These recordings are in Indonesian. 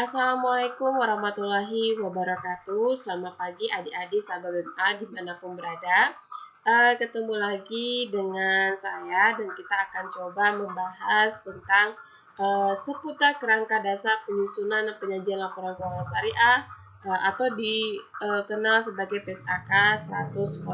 Assalamualaikum warahmatullahi wabarakatuh. Selamat pagi adik-adik sahabat BMA dimanapun berada. Ketemu lagi dengan saya dan kita akan coba membahas tentang seputar kerangka dasar penyusunan dan penyajian laporan keuangan syariah atau dikenal sebagai PSAK 101.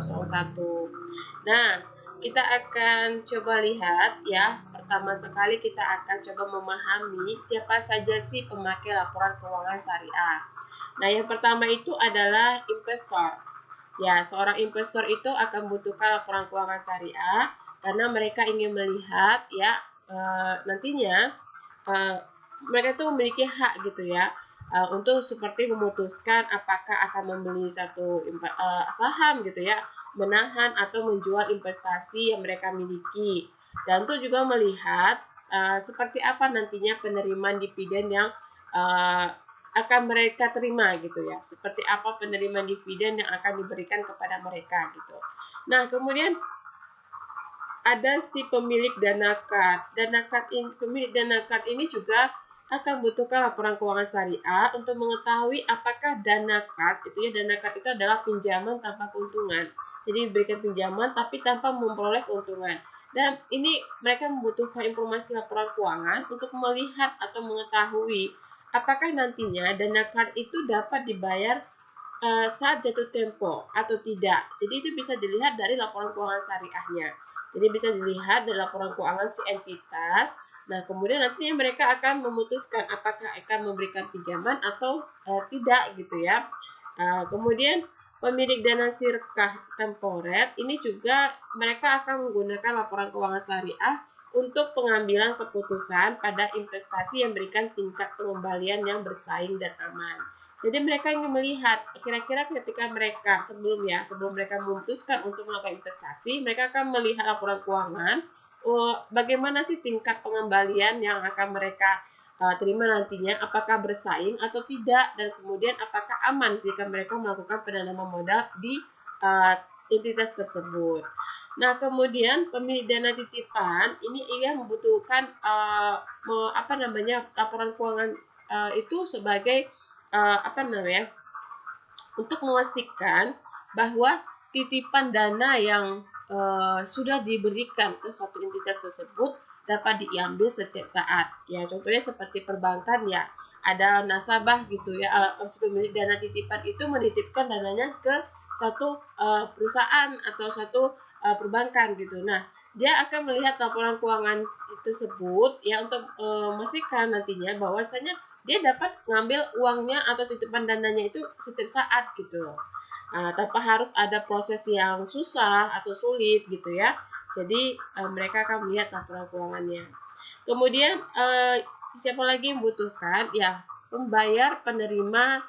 Nah, kita akan coba lihat ya. Pertama sekali kita akan coba memahami siapa saja sih pemakai laporan keuangan syariah. Nah, yang pertama itu adalah investor. Ya, seorang investor itu akan membutuhkan laporan keuangan syariah karena mereka ingin melihat ya nantinya uh, mereka itu memiliki hak gitu ya untuk seperti memutuskan apakah akan membeli satu saham gitu ya, menahan atau menjual investasi yang mereka miliki, dan untuk juga melihat seperti apa nantinya penerimaan dividen yang uh, akan mereka terima gitu ya, seperti apa penerimaan dividen yang akan diberikan kepada mereka gitu. Nah, kemudian ada si pemilik dana card. Pemilik dana card ini juga akan membutuhkan laporan keuangan syariah untuk mengetahui apakah dana card itu adalah pinjaman tanpa keuntungan. Jadi diberikan pinjaman tapi tanpa memperoleh keuntungan. Dan ini mereka membutuhkan informasi laporan keuangan untuk melihat atau mengetahui apakah nantinya dana card itu dapat dibayar saat jatuh tempo atau tidak. Jadi itu bisa dilihat dari laporan keuangan syariahnya. Jadi bisa dilihat dari laporan keuangan si entitas. Nah, kemudian nantinya mereka akan memutuskan apakah akan memberikan pinjaman atau tidak gitu ya. Kemudian pemilik dana sirkah temporer ini juga mereka akan menggunakan laporan keuangan syariah untuk pengambilan keputusan pada investasi yang berikan tingkat pengembalian yang bersaing dan aman. Jadi mereka ingin melihat kira-kira ketika mereka sebelum mereka memutuskan untuk melakukan investasi, mereka akan melihat laporan keuangan, bagaimana sih tingkat pengembalian yang akan mereka terima nantinya, apakah bersaing atau tidak, dan kemudian apakah aman jika mereka melakukan penanaman modal di entitas tersebut. Nah, kemudian pemilik dana titipan ini ia membutuhkan laporan keuangan itu sebagai untuk memastikan bahwa titipan dana yang sudah diberikan ke suatu entitas tersebut dapat diambil setiap saat. Ya, contohnya seperti perbankan ya, ada nasabah gitu ya, pemilik dana titipan itu menitipkan dananya ke suatu perusahaan atau suatu perbankan gitu. Nah, dia akan melihat laporan keuangan tersebut ya untuk memastikan nantinya bahwasanya dia dapat ngambil uangnya atau titipan dananya itu setiap saat gitu. Tanpa harus ada proses yang susah atau sulit gitu ya. Jadi mereka akan melihat laporan keuangannya. Kemudian siapa lagi yang membutuhkan? Ya, pembayar, penerima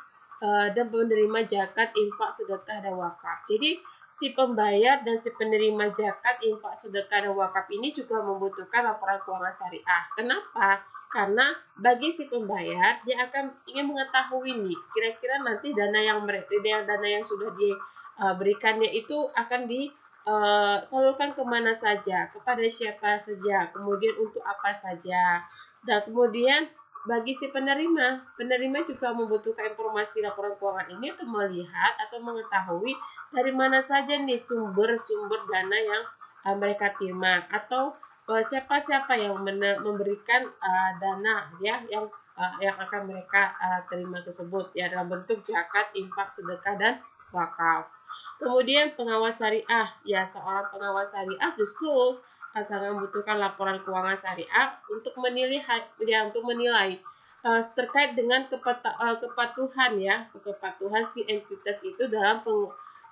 dan penerima zakat, infak, sedekah dan wakaf. Jadi si pembayar dan si penerima zakat, infak, sedekah dan wakaf ini juga membutuhkan laporan keuangan syariah. Kenapa? Karena bagi si pembayar dia akan ingin mengetahui nih kira-kira nanti dana yang sudah diberikannya itu akan salurkan kemana saja, kepada siapa saja, kemudian untuk apa saja. Dan kemudian bagi si penerima juga membutuhkan informasi laporan keuangan ini untuk melihat atau mengetahui dari mana saja nih sumber-sumber dana yang mereka terima, atau siapa-siapa yang memberikan dana ya yang akan mereka terima tersebut ya dalam bentuk zakat, infak, sedekah dan wakaf. Kemudian pengawas syariah, ya seorang pengawas syariah justru sangat membutuhkan laporan keuangan syariah untuk menilai terkait dengan kepatuhan si entitas itu dalam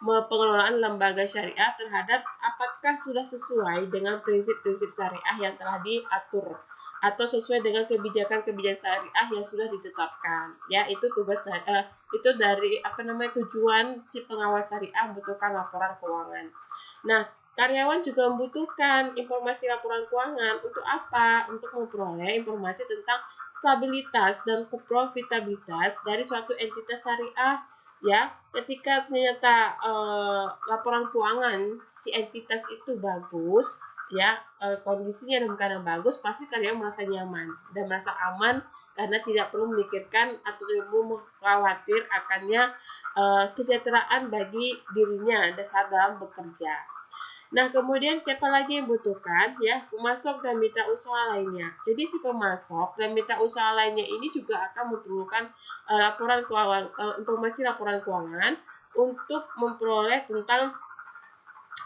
pengelolaan lembaga syariah terhadap apakah sudah sesuai dengan prinsip-prinsip syariah yang telah diatur atau sesuai dengan kebijakan-kebijakan syariah yang sudah ditetapkan. Ya, itu tujuan si pengawas syariah membutuhkan laporan keuangan. Nah, karyawan juga membutuhkan informasi laporan keuangan untuk apa? Untuk memperoleh informasi tentang stabilitas dan profitabilitas dari suatu entitas syariah. Ya, ketika ternyata laporan keuangan si entitas itu bagus, ya kondisinya dalam keadaan bagus, pasti kalian merasa nyaman dan merasa aman karena tidak perlu memikirkan atau tidak perlu khawatir akannya kesejahteraan bagi dirinya saat dalam bekerja. Nah, kemudian siapa lagi yang butuhkan? Ya, pemasok dan mitra usaha lainnya. Jadi si pemasok dan mitra usaha lainnya ini juga akan memerlukan laporan keuangan, informasi laporan keuangan untuk memperoleh tentang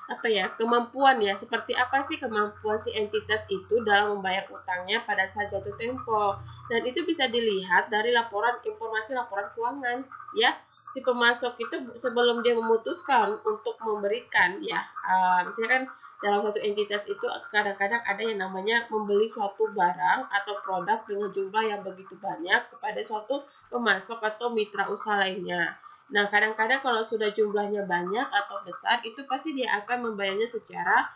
apa ya, kemampuan ya, seperti apa sih kemampuan si entitas itu dalam membayar utangnya pada saat jatuh tempo. Dan itu bisa dilihat dari informasi laporan keuangan ya. Si pemasok itu sebelum dia memutuskan untuk memberikan ya, misalnya kan dalam satu entitas itu kadang-kadang ada yang namanya membeli suatu barang atau produk dengan jumlah yang begitu banyak kepada suatu pemasok atau mitra usaha lainnya. Nah, kadang-kadang kalau sudah jumlahnya banyak atau besar, itu pasti dia akan membayarnya secara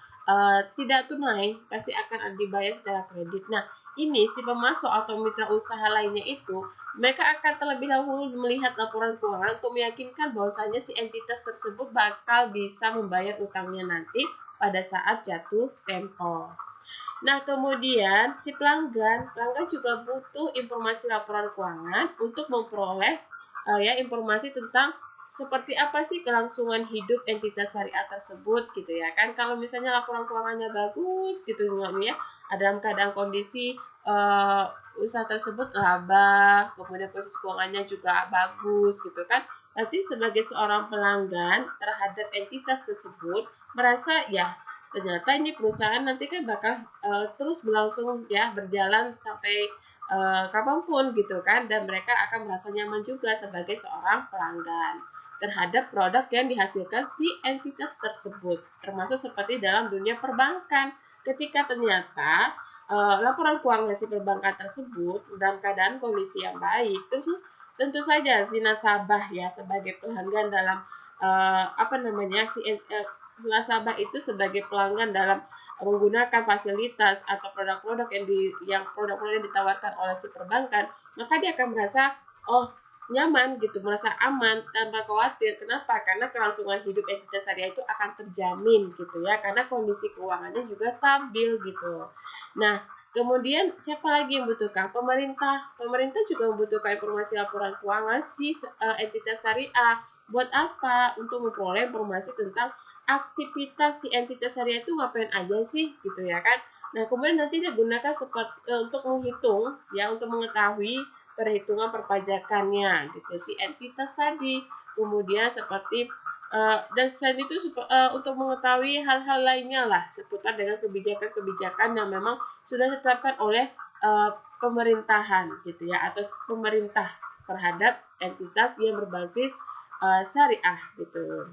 tidak tunai, pasti akan dibayar secara kredit. Nah, ini si pemasok atau mitra usaha lainnya itu, mereka akan terlebih dahulu melihat laporan keuangan untuk meyakinkan bahwasanya si entitas tersebut bakal bisa membayar utangnya nanti pada saat jatuh tempo. Nah, kemudian si pelanggan juga butuh informasi laporan keuangan untuk memperoleh ya informasi tentang seperti apa sih kelangsungan hidup entitas syariah tersebut gitu ya kan. Kalau misalnya laporan keuangannya bagus gitu ya, dalam keadaan kondisi usaha tersebut laba, kemudian posisi keuangannya juga bagus gitu kan. Nanti sebagai seorang pelanggan terhadap entitas tersebut merasa ya ternyata ini perusahaan nanti kan bakal terus berlangsung ya, berjalan sampai kapanpun gitu kan, dan mereka akan merasa nyaman juga sebagai seorang pelanggan terhadap produk yang dihasilkan si entitas tersebut, termasuk seperti dalam dunia perbankan ketika ternyata laporan keuangan si perbankan tersebut dalam keadaan kondisi yang baik, terus tentu saja si nasabah ya sebagai pelanggan dalam apa namanya si nasabah itu sebagai pelanggan dalam menggunakan fasilitas atau produk-produk yang produk-produk yang ditawarkan oleh si perbankan, maka dia akan merasa oh nyaman gitu, merasa aman tanpa khawatir. Kenapa? Karena kelangsungan hidup entitas syariah itu akan terjamin gitu ya, karena kondisi keuangannya juga stabil gitu. Nah, kemudian siapa lagi yang butuhkan? Pemerintah. Pemerintah juga membutuhkan informasi laporan keuangan si entitas syariah. Buat apa? Untuk memperoleh informasi tentang aktivitas si entitas syariah itu ngapain aja sih gitu ya kan. Nah, kemudian nanti dia gunakan seperti untuk menghitung ya, untuk mengetahui perhitungan perpajakannya gitu si entitas tadi. Kemudian seperti dan selain itu untuk mengetahui hal-hal lainnya lah seputar dengan kebijakan-kebijakan yang memang sudah ditetapkan oleh pemerintahan gitu ya, atau pemerintah terhadap entitas yang berbasis syariah gitu.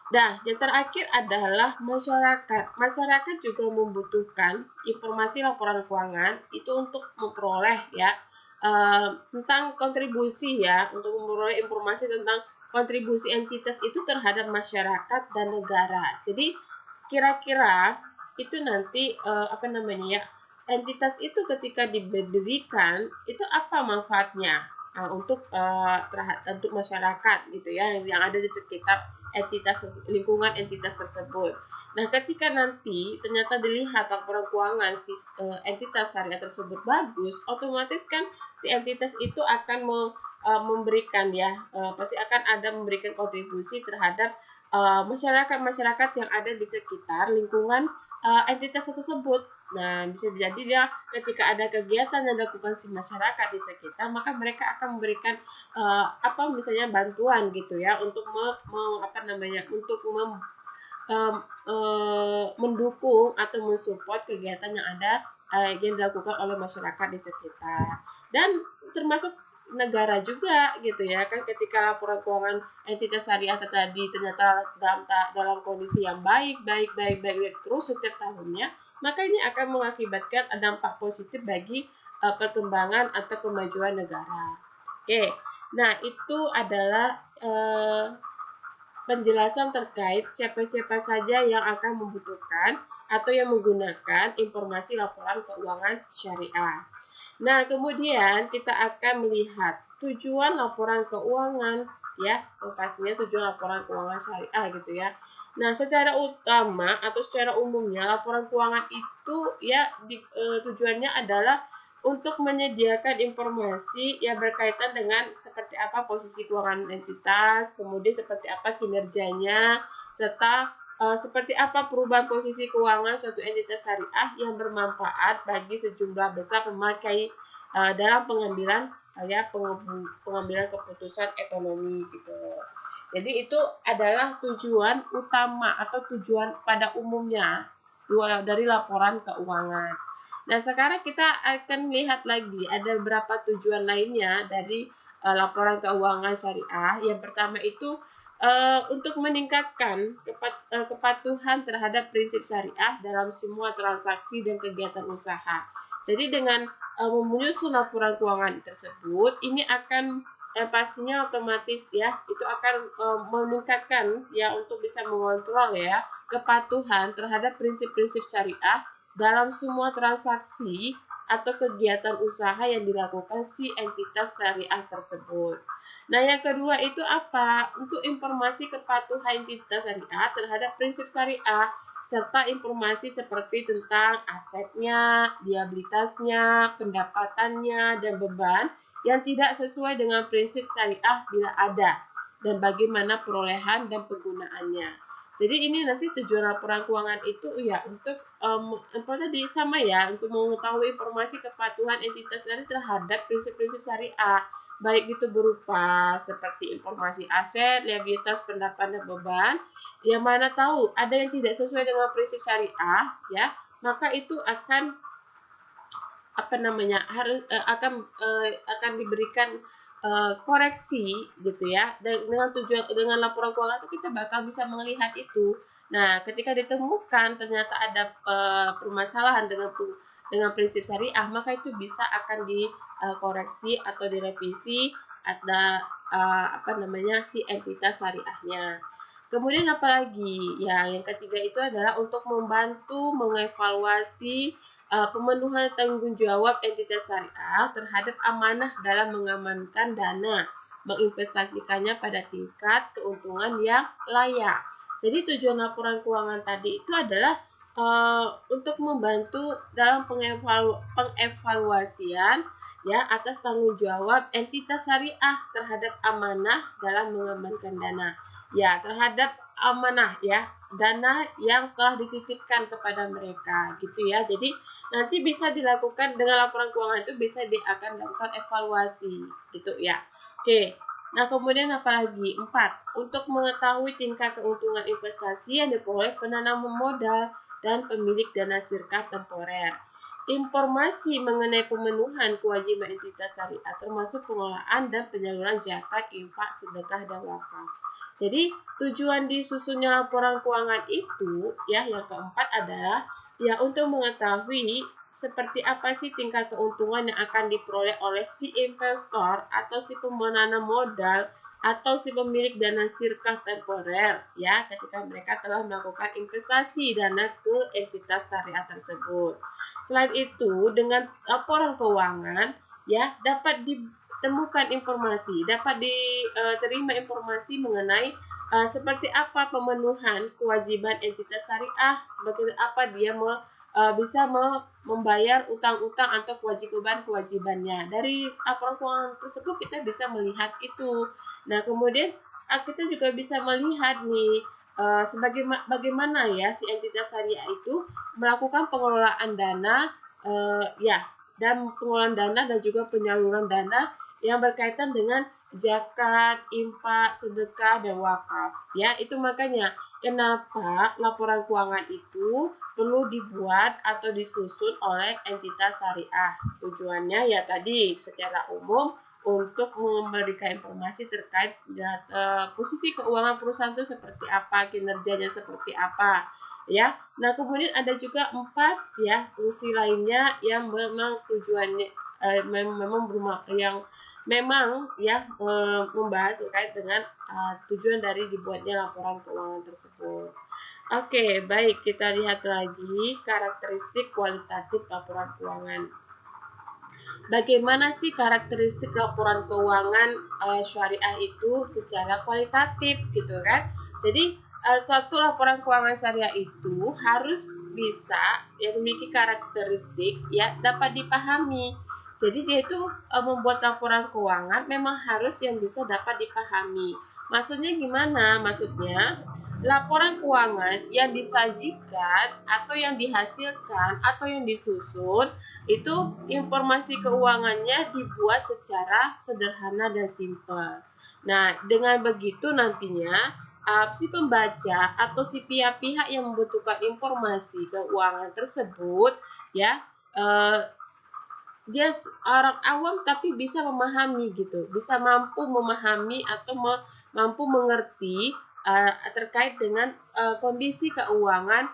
Nah, yang terakhir adalah masyarakat. Masyarakat juga membutuhkan informasi laporan keuangan itu untuk memperoleh ya tentang kontribusi ya, untuk memperoleh informasi tentang kontribusi entitas itu terhadap masyarakat dan negara. Jadi kira-kira itu nanti apa namanya ya, entitas itu ketika diberikan itu apa manfaatnya untuk masyarakat gitu ya, yang ada di sekitar lingkungan entitas tersebut. Nah, ketika nanti ternyata dilihat laporan keuangan si entitas syariah tersebut bagus, otomatis kan si entitas itu akan memberikan ya, pasti akan ada memberikan kontribusi terhadap masyarakat-masyarakat yang ada di sekitar lingkungan entitas tersebut. Nah, bisa jadi dia ketika ada kegiatan yang dilakukan si masyarakat di sekitar, maka mereka akan memberikan apa misalnya bantuan gitu ya, untuk mendukung atau mensupport kegiatan yang ada yang dilakukan oleh masyarakat di sekitar. Dan termasuk negara juga gitu ya kan, ketika laporan keuangan entitas syariah tadi ternyata dalam kondisi yang baik terus setiap tahunnya, maka ini akan mengakibatkan dampak positif bagi perkembangan atau kemajuan negara. Oke, nah itu adalah penjelasan terkait siapa-siapa saja yang akan membutuhkan atau yang menggunakan informasi laporan keuangan syariah. Nah, kemudian kita akan melihat tujuan laporan keuangan ya, yang pastinya tujuan laporan keuangan syariah gitu ya. Nah, secara utama atau secara umumnya laporan keuangan itu ya tujuannya adalah untuk menyediakan informasi yang berkaitan dengan seperti apa posisi keuangan entitas, kemudian seperti apa kinerjanya, serta seperti apa perubahan posisi keuangan suatu entitas syariah yang bermanfaat bagi sejumlah besar pemakai dalam pengambilan pengambilan keputusan ekonomi gitu. Jadi itu adalah tujuan utama atau tujuan pada umumnya dari laporan keuangan. Nah, sekarang kita akan lihat lagi ada beberapa tujuan lainnya dari laporan keuangan syariah. Yang pertama itu untuk meningkatkan kepatuhan terhadap prinsip syariah dalam semua transaksi dan kegiatan usaha. Jadi dengan menyusun laporan keuangan tersebut, ini akan pastinya otomatis ya itu akan meningkatkan ya untuk bisa mengontrol ya kepatuhan terhadap prinsip-prinsip syariah dalam semua transaksi atau kegiatan usaha yang dilakukan si entitas syariah tersebut. Nah, yang kedua itu apa? Untuk informasi kepatuhan entitas syariah terhadap prinsip syariah serta informasi seperti tentang asetnya, liabilitasnya, pendapatannya, dan beban yang tidak sesuai dengan prinsip syariah bila ada, dan bagaimana perolehan dan penggunaannya. Jadi ini nanti tujuan laporan keuangan itu ya untuk apa tadi sama ya untuk mengetahui informasi kepatuhan entitas syariah terhadap prinsip-prinsip syariah, baik itu berupa seperti informasi aset, liabilitas, pendapatan dan beban. Yang mana tahu ada yang tidak sesuai dengan prinsip syariah ya, maka itu akan akan diberikan koreksi gitu ya. Dengan tujuan dengan laporan keuangan itu kita bakal bisa melihat itu. Nah, ketika ditemukan ternyata ada permasalahan dengan prinsip syariah, maka itu bisa akan dikoreksi atau direvisi ada si entitas syariahnya. Kemudian apalagi? Ya, yang ketiga itu adalah untuk membantu mengevaluasi pemenuhan tanggung jawab entitas syariah terhadap amanah dalam mengamankan dana, menginvestasikannya pada tingkat keuntungan yang layak. Jadi tujuan laporan keuangan tadi itu adalah untuk membantu dalam pengevaluasian ya atas tanggung jawab entitas syariah terhadap amanah dalam mengamankan dana. Ya, terhadap amanah ya, dana yang telah dititipkan kepada mereka gitu ya. Jadi nanti bisa dilakukan dengan laporan keuangan itu akan dilakukan evaluasi gitu ya. Oke. Nah, kemudian apalagi? 4. Untuk mengetahui tingkat keuntungan investasi yang diperoleh penanam modal dan pemilik dana sirkah temporer. Informasi mengenai pemenuhan kewajiban entitas syariah termasuk pengelolaan dan penyaluran zakat, infak, sedekah, dan wakaf. Jadi tujuan disusunnya laporan keuangan itu ya yang keempat adalah ya untuk mengetahui seperti apa sih tingkat keuntungan yang akan diperoleh oleh si investor atau si penanam modal atau si pemilik dana sirkah temporer ya ketika mereka telah melakukan investasi dana ke entitas syariah tersebut. Selain itu, dengan laporan keuangan ya dapat ditemukan informasi, dapat diterima informasi mengenai seperti apa pemenuhan kewajiban entitas syariah, seperti apa dia bisa membayar utang-utang atau kewajiban-kewajibannya. Dari laporan keuangan tersebut kita bisa melihat itu. Nah, kemudian kita juga bisa melihat nih bagaimana ya si entitas syariah itu melakukan pengelolaan dana dan pengelolaan dana dan juga penyaluran dana yang berkaitan dengan zakat, infak, sedekah, dan wakaf. Ya, itu makanya kenapa laporan keuangan itu perlu dibuat atau disusun oleh entitas syariah. Tujuannya ya tadi secara umum untuk memberikan informasi terkait dengan posisi keuangan perusahaan itu seperti apa, kinerjanya seperti apa. Ya, nah kemudian ada juga 4 ya fungsi lainnya yang memang tujuannya membahas terkait dengan tujuan dari dibuatnya laporan keuangan tersebut. Oke, baik kita lihat lagi karakteristik kualitatif laporan keuangan. bagaimana sih karakteristik laporan keuangan syariah itu secara kualitatif gitu kan. Jadi suatu laporan keuangan syariah itu harus bisa memiliki karakteristik ya dapat dipahami. Jadi dia itu membuat laporan keuangan memang harus yang bisa dapat dipahami. Maksudnya gimana? Maksudnya laporan keuangan yang disajikan atau yang dihasilkan atau yang disusun itu informasi keuangannya dibuat secara sederhana dan simpel. Nah, dengan begitu nantinya si pembaca atau si pihak-pihak yang membutuhkan informasi keuangan tersebut ya uh, dia orang awam tapi bisa memahami gitu, bisa mampu memahami atau mampu mengerti terkait dengan kondisi keuangan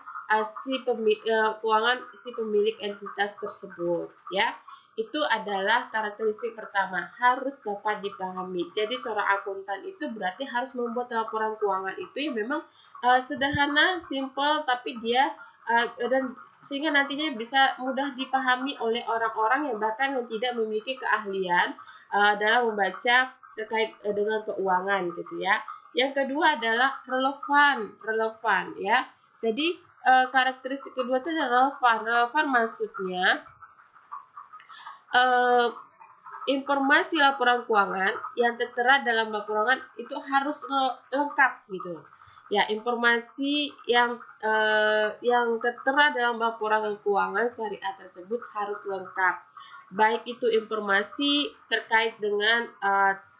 keuangan si pemilik entitas tersebut ya. Itu adalah karakteristik pertama, harus dapat dipahami. Jadi seorang akuntan itu berarti harus membuat laporan keuangan itu yang memang sederhana, simple, tapi dia dan sehingga nantinya bisa mudah dipahami oleh orang-orang yang bahkan yang tidak memiliki keahlian dalam membaca terkait dengan keuangan gitu ya. Yang kedua adalah relevan ya. Jadi karakteristik kedua itu adalah relevan. Relevan maksudnya informasi laporan keuangan yang tertera dalam laporan itu harus lengkap gitu. Ya, informasi yang tertera dalam laporan keuangan syariah tersebut harus lengkap. Baik itu informasi terkait dengan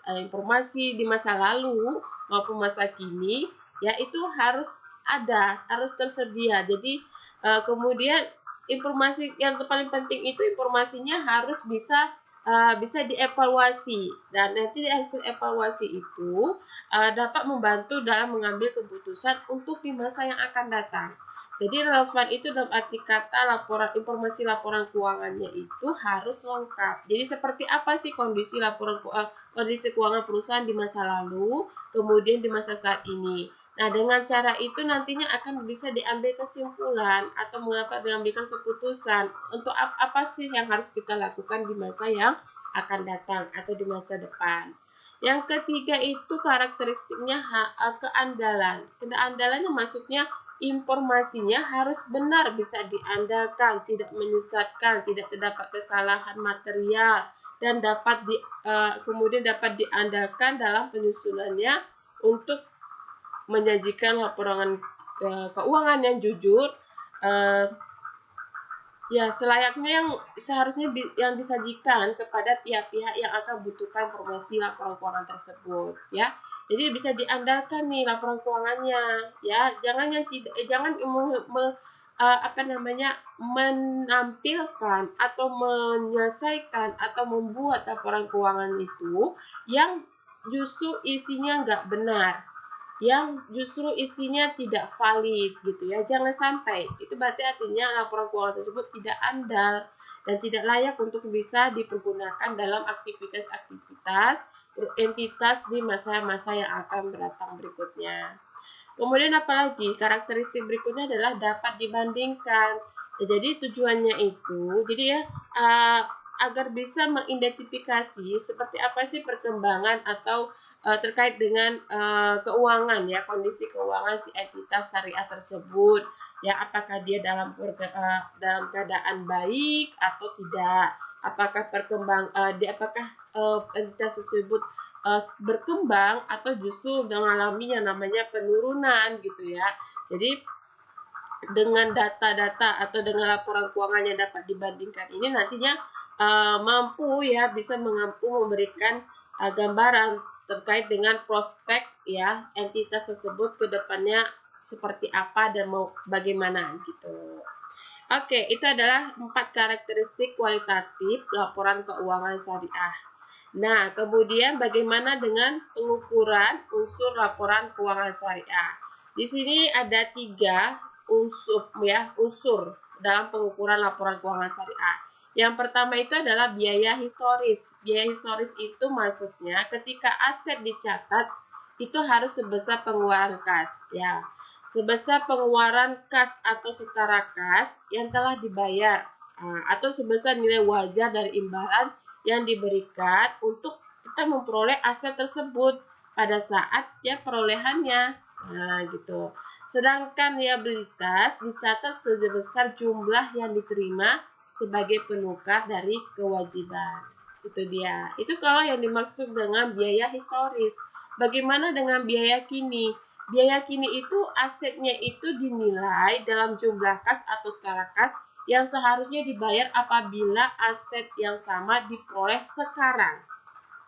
informasi di masa lalu maupun masa kini, ya itu harus ada, harus tersedia. Jadi kemudian informasi yang paling penting itu informasinya harus bisa dievaluasi, dan nanti hasil evaluasi itu dapat membantu dalam mengambil keputusan untuk di masa yang akan datang. Jadi relevan itu dalam arti kata informasi laporan keuangannya itu harus lengkap. Jadi seperti apa sih kondisi kondisi keuangan perusahaan di masa lalu, kemudian di masa saat ini. Nah, dengan cara itu nantinya akan bisa diambil kesimpulan atau mengambilkan keputusan untuk apa sih yang harus kita lakukan di masa yang akan datang atau di masa depan. Yang ketiga itu karakteristiknya keandalan. Keandalannya maksudnya informasinya harus benar, bisa diandalkan, tidak menyesatkan, tidak terdapat kesalahan material, dan kemudian dapat diandalkan dalam penyusunannya untuk menyajikan laporan keuangan yang jujur, ya selayaknya yang seharusnya yang disajikan kepada pihak-pihak yang akan butuhkan informasi laporan keuangan tersebut ya. Jadi bisa diandalkan nih laporan keuangannya ya, jangan menampilkan atau menyelesaikan atau membuat laporan keuangan itu yang justru isinya nggak benar, yang justru isinya tidak valid gitu ya. Jangan sampai, itu berarti artinya laporan keuangan tersebut tidak andal dan tidak layak untuk bisa dipergunakan dalam aktivitas-aktivitas entitas di masa-masa yang akan datang berikutnya. Kemudian apalagi karakteristik berikutnya adalah dapat dibandingkan. Ya, jadi tujuannya itu jadi ya agar bisa mengidentifikasi seperti apa sih perkembangan atau terkait dengan keuangan ya, kondisi keuangan si entitas syariah tersebut ya, apakah dia dalam keadaan baik atau tidak, apakah entitas tersebut berkembang atau justru mengalami yang namanya penurunan gitu ya. Jadi dengan data-data atau dengan laporan keuangan yang dapat dibandingkan ini nantinya mampu ya bisa memberikan gambaran terkait dengan prospek ya entitas tersebut ke depannya seperti apa dan mau bagaimana gitu. Oke, itu adalah 4 karakteristik kualitatif laporan keuangan syariah. Nah, kemudian bagaimana dengan pengukuran unsur laporan keuangan syariah? Di sini ada 3 unsur dalam pengukuran laporan keuangan syariah. Yang pertama itu adalah biaya historis. Biaya historis itu maksudnya ketika aset dicatat itu harus sebesar pengeluaran kas ya. Sebesar pengeluaran kas atau setara kas yang telah dibayar atau sebesar nilai wajar dari imbalan yang diberikan untuk kita memperoleh aset tersebut pada saat ya perolehannya. Nah, gitu. Sedangkan liabilitas dicatat sebesar jumlah yang diterima sebagai penukar dari kewajiban. Itu dia. Itu kalau yang dimaksud dengan biaya historis. Bagaimana dengan biaya kini? Biaya kini itu asetnya itu dinilai dalam jumlah kas atau setara kas yang seharusnya dibayar apabila aset yang sama diperoleh sekarang.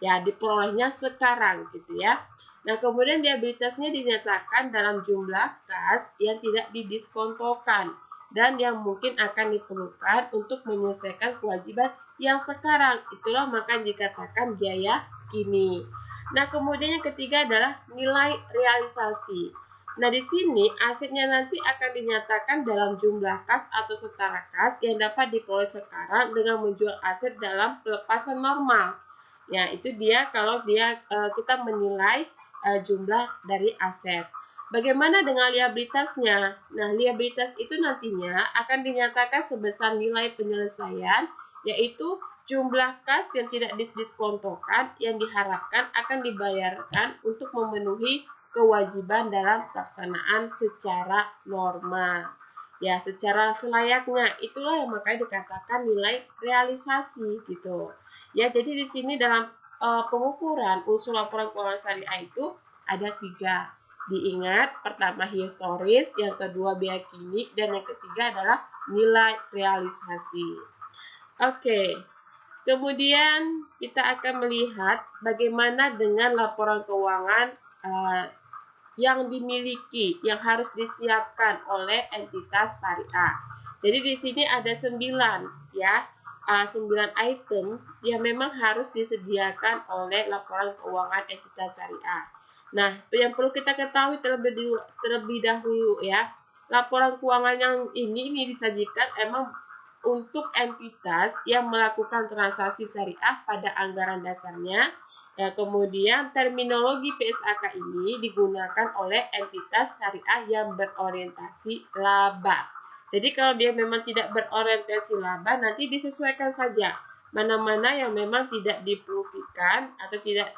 Ya, diperolehnya sekarang gitu ya. Nah, kemudian liabilitasnya dinyatakan dalam jumlah kas yang tidak didiskontokan dan yang mungkin akan diperlukan untuk menyelesaikan kewajiban yang sekarang. Itulah maka dikatakan biaya kini. Nah, kemudian yang ketiga adalah nilai realisasi. Nah, di sini asetnya nanti akan dinyatakan dalam jumlah kas atau setara kas yang dapat diperoleh sekarang dengan menjual aset dalam pelepasan normal. Ya, itu dia kalau kita menilai jumlah dari aset. Bagaimana dengan liabilitasnya? Nah, liabilitas itu nantinya akan dinyatakan sebesar nilai penyelesaian, yaitu jumlah kas yang tidak didiskontokan yang diharapkan akan dibayarkan untuk memenuhi kewajiban dalam pelaksanaan secara normal. Ya, secara selayaknya. Itulah yang makanya dikatakan nilai realisasi gitu. Ya, jadi di sini dalam pengukuran unsur laporan keuangan syariah itu ada 3. Diingat, pertama historis, yang kedua biaya kini, dan yang ketiga adalah nilai realisasi. Oke, kemudian kita akan melihat bagaimana dengan laporan keuangan yang dimiliki, yang harus disiapkan oleh entitas syariah. Jadi di sini ada 9 ya, 9 item yang memang harus disediakan oleh laporan keuangan entitas syariah. Nah, yang perlu kita ketahui terlebih dahulu ya, laporan keuangan yang ini disajikan emang untuk entitas yang melakukan transaksi syariah pada anggaran dasarnya. Ya, kemudian terminologi PSAK ini digunakan oleh entitas syariah yang berorientasi laba. Jadi kalau dia memang tidak berorientasi laba, nanti disesuaikan saja mana-mana yang memang tidak difungsikan atau tidak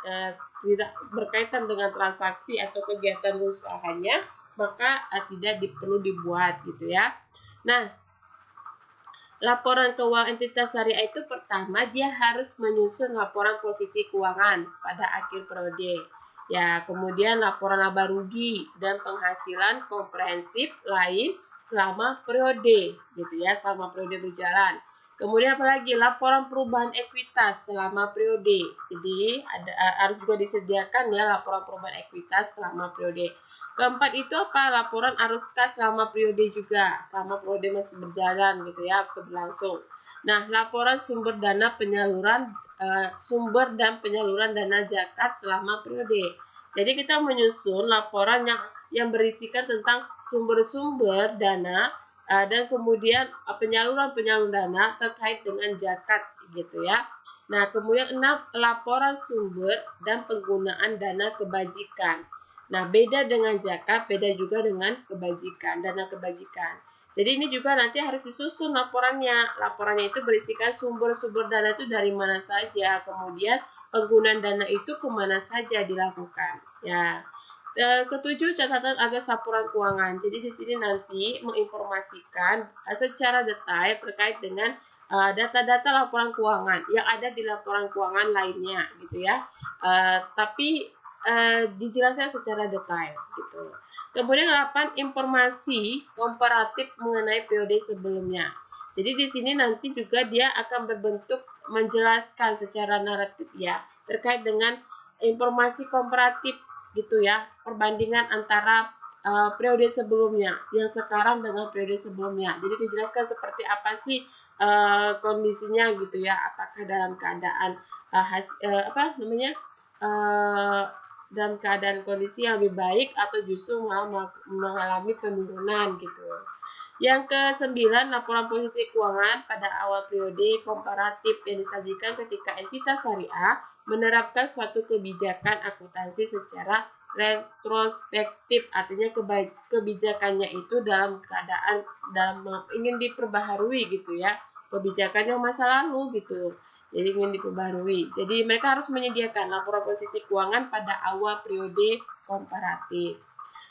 berkaitan dengan transaksi atau kegiatan usahanya, maka tidak perlu dibuat gitu ya. Nah, laporan keuangan entitas syariah itu pertama dia harus menyusun laporan posisi keuangan pada akhir periode. Ya, kemudian laporan laba rugi dan penghasilan komprehensif lain selama periode gitu ya, selama periode berjalan. Kemudian apalagi laporan perubahan ekuitas selama periode. Jadi harus juga disediakan ya laporan perubahan ekuitas selama periode. Keempat itu apa? Laporan arus kas selama periode juga, selama periode masih berjalan gitu ya, atau berlangsung. Nah, laporan sumber dan penyaluran dana zakat selama periode. Jadi kita menyusun laporan yang berisikan tentang sumber-sumber dana dan kemudian penyaluran dana terkait dengan zakat gitu ya. Nah, kemudian 6 laporan sumber dan penggunaan dana kebajikan. Nah, beda dengan zakat, beda juga dengan kebajikan, dana kebajikan. Jadi ini juga nanti harus disusun laporannya. Laporannya itu berisikan sumber-sumber dana itu dari mana saja, kemudian penggunaan dana itu kemana saja dilakukan. Ya. Ketujuh, catatan atas laporan keuangan. Jadi di sini nanti menginformasikan secara detail terkait dengan data-data laporan keuangan yang ada di laporan keuangan lainnya, gitu ya. Tapi dijelaskan secara detail gitu. Kemudian 8 informasi komparatif mengenai periode sebelumnya. Jadi di sini nanti juga dia akan berbentuk menjelaskan secara naratif ya terkait dengan informasi komparatif gitu ya, perbandingan antara periode sebelumnya yang sekarang dengan periode sebelumnya. Jadi dijelaskan seperti apa sih kondisinya gitu ya, apakah dalam keadaan dalam keadaan kondisi yang lebih baik atau justru malah mengalami penurunan gitu. Yang ke-9, laporan posisi keuangan pada awal periode komparatif yang disajikan ketika entitas syariah menerapkan suatu kebijakan akuntansi secara retrospektif, artinya kebijakannya itu dalam ingin diperbaharui gitu ya, kebijakan yang masa lalu gitu. Jadi ingin diperbarui. Jadi mereka harus menyediakan laporan posisi keuangan pada awal periode komparatif.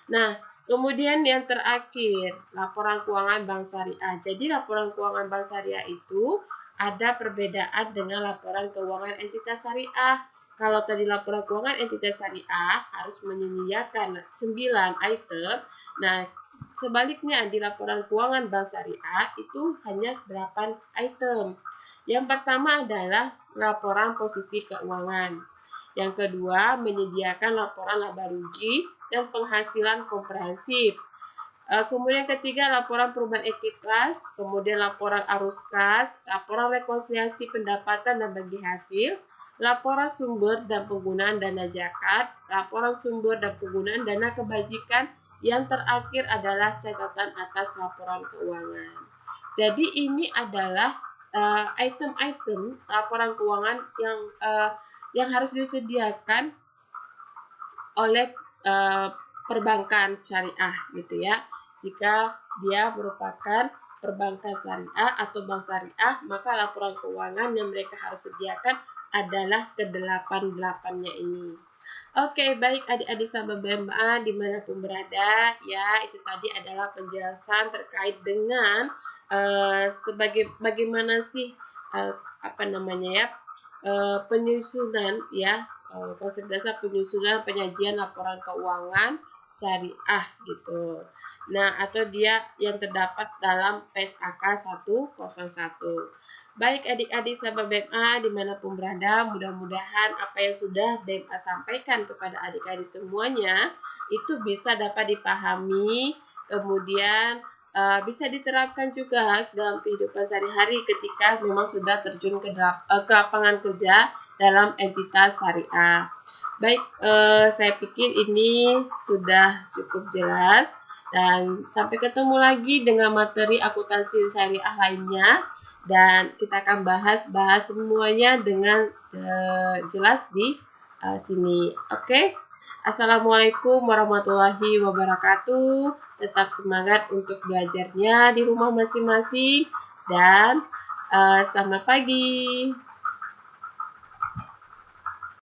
Nah, kemudian yang terakhir, laporan keuangan bank syariah. Jadi laporan keuangan bank syariah itu ada perbedaan dengan laporan keuangan entitas syariah. Kalau tadi laporan keuangan entitas syariah harus menyediakan 9 item. Nah, sebaliknya di laporan keuangan bank syariah itu hanya 8 item. Yang pertama adalah laporan posisi keuangan. Yang kedua, menyediakan laporan laba rugi dan penghasilan komprehensif. Kemudian ketiga, laporan perubahan ekuitas, kemudian laporan arus kas, laporan rekonsiliasi pendapatan dan bagi hasil, laporan sumber dan penggunaan dana zakat, laporan sumber dan penggunaan dana kebajikan, yang terakhir adalah catatan atas laporan keuangan. Jadi ini adalah item-item laporan keuangan yang harus disediakan oleh perbankan syariah gitu ya. Jika dia merupakan perbankan syariah atau bank syariah, maka laporan keuangan yang mereka harus sediakan adalah ke-8-8-nya ini. Oke, baik adik-adik sahabat BMA dimanapun berada, ya itu tadi adalah penjelasan terkait dengan bagaimana sih penyusunan ya, konsep dasar penyusunan penyajian laporan keuangan syariah gitu. Nah, atau dia yang terdapat dalam PSAK 101. Baik adik-adik sahabat BMA dimanapun berada, mudah-mudahan apa yang sudah BMA sampaikan kepada adik-adik semuanya itu bisa dapat dipahami, kemudian bisa diterapkan juga dalam kehidupan sehari-hari ketika memang sudah terjun ke lapangan kerja dalam entitas syariah. Baik, saya pikir ini sudah cukup jelas, dan sampai ketemu lagi dengan materi akuntansi syariah lainnya, dan kita akan bahas semuanya dengan jelas di sini. Oke? Assalamualaikum warahmatullahi wabarakatuh. Tetap semangat untuk belajarnya di rumah masing-masing, dan selamat pagi.